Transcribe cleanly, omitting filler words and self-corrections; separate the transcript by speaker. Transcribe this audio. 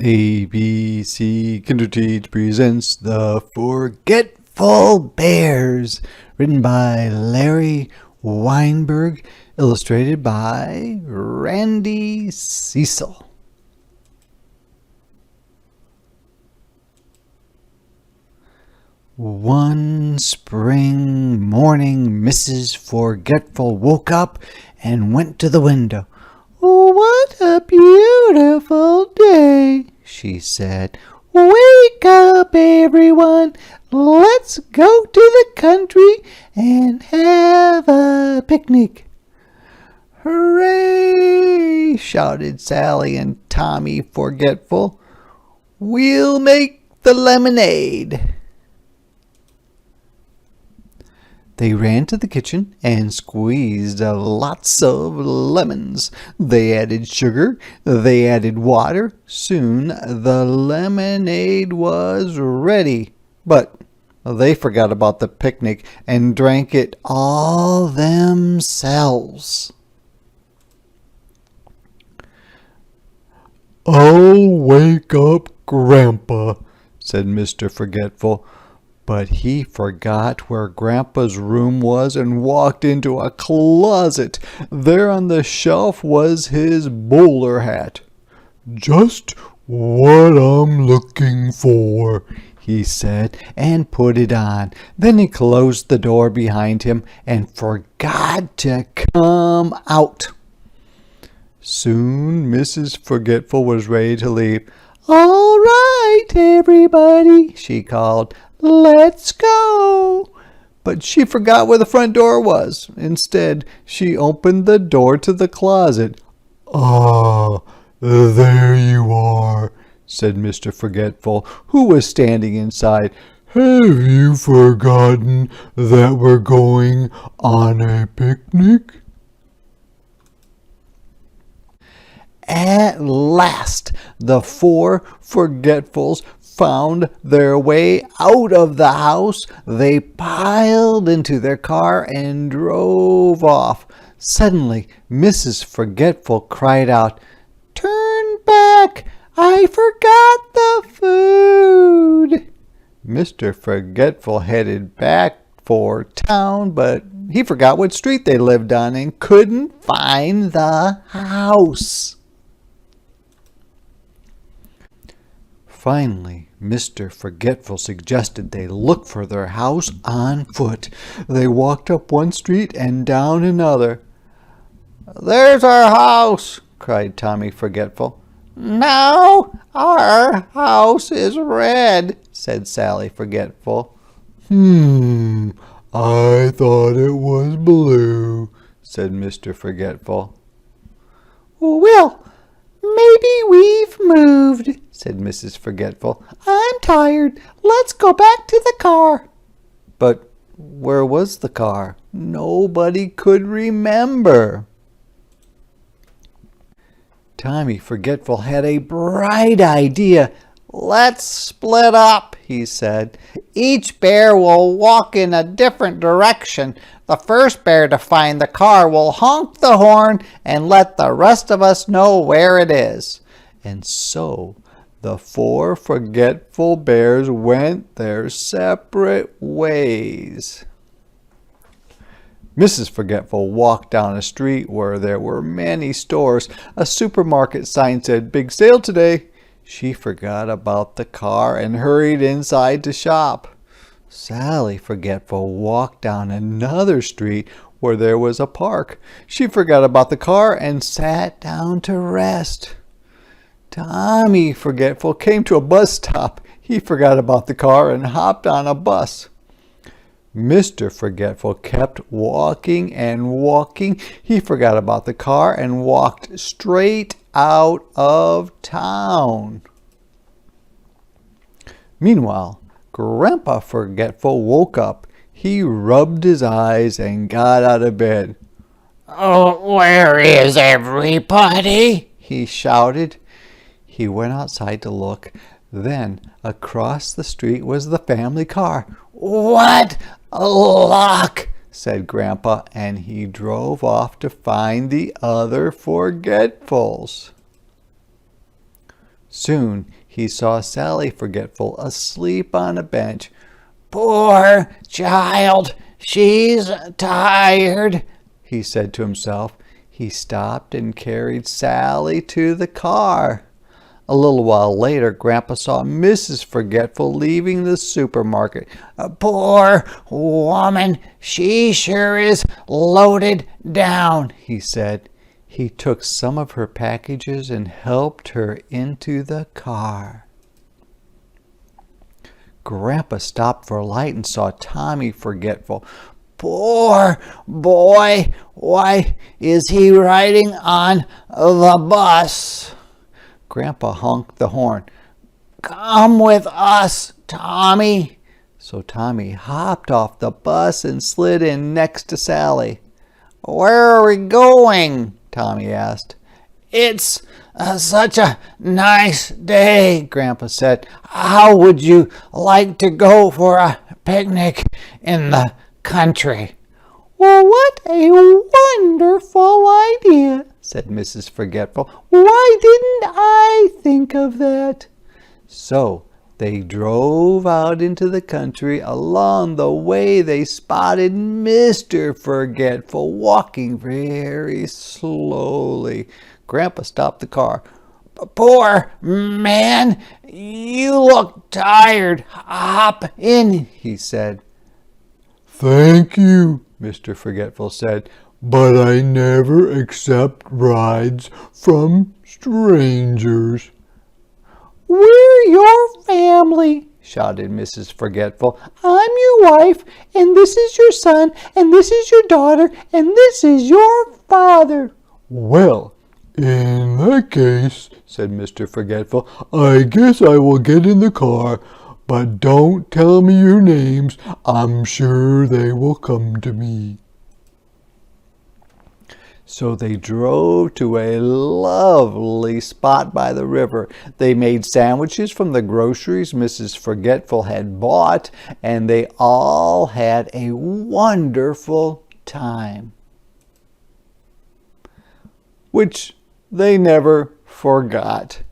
Speaker 1: ABC Kinderteach presents The Forgetful Bears, written by Larry Weinberg, illustrated by Randy Cecil. One spring morning, Mrs. Forgetful woke up and went to the window. "What a beautiful day," she said. "Wake up, everyone. Let's go to the country and have a picnic." "Hooray!" shouted Sally and Tommy Forgetful. "We'll make the lemonade." They ran to the kitchen and squeezed lots of lemons. They added sugar. They added water. Soon the lemonade was ready. But they forgot about the picnic and drank it all themselves. "I'll wake up Grandpa," said Mr. Forgetful. But he forgot where Grandpa's room was and walked into a closet. There on the shelf was his bowler hat. "Just what I'm looking for," he said, and put it on. Then he closed the door behind him and forgot to come out. Soon Mrs. Forgetful was ready to leave. "All right, everybody," she called. "Let's go." But she forgot where the front door was. Instead, she opened the door to the closet. "Ah, there you are," said Mr. Forgetful, who was standing inside. "Have you forgotten that we're going on a picnic?" At last, the four Forgetfuls found their way out of the house. They piled into their car and drove off. Suddenly, Mrs. Forgetful cried out, "Turn back! I forgot the food!" Mr. Forgetful headed back for town, but he forgot what street they lived on and couldn't find the house. Finally, Mr. Forgetful suggested they look for their house on foot. They walked up one street and down another. "There's our house!" cried Tommy Forgetful. "No, our house is red," said Sally Forgetful. I thought it was blue," said Mr. Forgetful. "Well, maybe we've moved," said Mrs. Forgetful. "I'm tired. Let's go back to the car." But where was the car? Nobody could remember. Tommy Forgetful had a bright idea. "Let's split up," he said. "Each bear will walk in a different direction. The first bear to find the car will honk the horn and let the rest of us know where it is." And so the four forgetful bears went their separate ways. Mrs. Forgetful walked down a street where there were many stores. A supermarket sign said, "Big sale today." She forgot about the car and hurried inside to shop. Sally Forgetful walked down another street where there was a park. She forgot about the car and sat down to rest. Tommy Forgetful came to a bus stop. He forgot about the car and hopped on a bus. Mr. Forgetful kept walking and walking. He forgot about the car and walked straight out of town. Meanwhile, Grandpa Forgetful woke up. He rubbed his eyes and got out of bed.
Speaker 2: "Oh, where is everybody?"
Speaker 1: he shouted. He went outside to look. Then across the street was the family car. "What luck!" said Grandpa, and he drove off to find the other Forgetfuls. Soon he saw Sally Forgetful asleep on a bench.
Speaker 2: Poor child, she's tired,
Speaker 1: he said to himself. He stopped and carried Sally to the car. A little while later, Grandpa saw Mrs. Forgetful leaving the supermarket.
Speaker 2: Poor woman, she sure is loaded down,
Speaker 1: he said. He took some of her packages and helped her into the car. Grandpa stopped for a light and saw Tommy Forgetful.
Speaker 2: Poor boy, why is he riding on the bus?
Speaker 1: Grandpa honked the horn.
Speaker 2: Come with us, Tommy.
Speaker 1: So Tommy hopped off the bus and slid in next to Sally.
Speaker 2: Where are we going? Tommy asked. It's such a nice day, Grandpa said. How would you like to go for a picnic in the country?
Speaker 3: Well, what a wonderful idea, said Mrs. Forgetful. Why didn't I think of that?
Speaker 1: So they drove out into the country. Along the way, they spotted Mr. Forgetful walking very slowly. Grandpa stopped the car.
Speaker 2: Poor man, you look tired. Hop in, he said.
Speaker 1: Thank you, Mr. Forgetful said, but I never accept rides from strangers.
Speaker 3: We're your family, shouted Mrs. Forgetful. I'm your wife, and this is your son, and this is your daughter, and this is your father.
Speaker 1: Well, in that case, said Mr. Forgetful, I guess I will get in the car, but don't tell me your names. I'm sure they will come to me. So they drove to a lovely spot by the river. They made sandwiches from the groceries Mrs. Forgetful had bought, and they all had a wonderful time, which they never forgot.